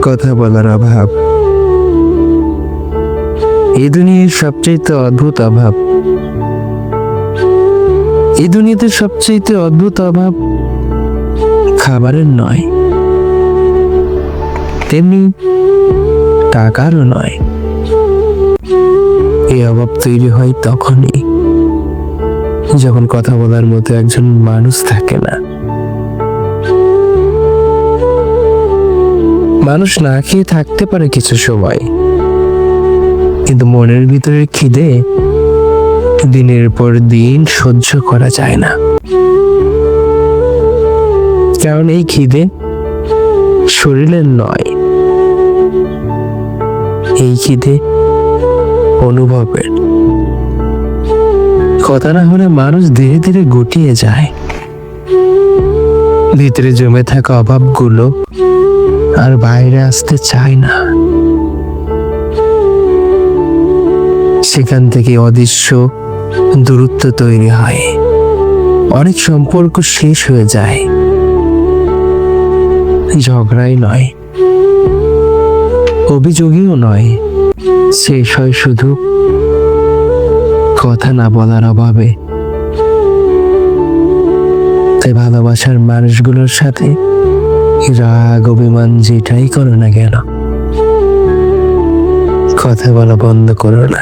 কথা বলার অভাব এই দুনিয়ার সবচেয়ে অদ্ভুত অভাব। এই দুনিয়াতে সবচেয়ে অদ্ভুত অভাব খাবারের নয়, তেমনি টাকারও নয়। এই অভাব তৈরি হয় তখনই যখন কথা বলার মতো একজন মানুষ থাকে না। মানুষ না খেয়ে থাকতে পারে কিছু সময়, কিন্তু মনের ভিতরের খিদে দিনের পর দিন সহ্য করা যায় না। কারণ এই খিদে শরীরের নয়, এই খিদে অনুভবের। কথা না হলে মানুষ ধীরে ধীরে গুটিয়ে যায়। ভিতরে জমে থাকা অভাবগুলো আর বাইরে আসতে চায় না। সেখান থেকে অদৃশ্য দূরত্ব তৈরি হয়। অনেক সম্পর্ক শেষ হয়ে যায়, ঝগড়াই নয়, অভিযোগীও নয়, শেষ হয় শুধু কথা না বলার অভাবে। তাই ভালোবাসার মানুষগুলোর সাথে রাগ অভিমান যেটাই করো না কেন, কথা বলা বন্ধ করো না।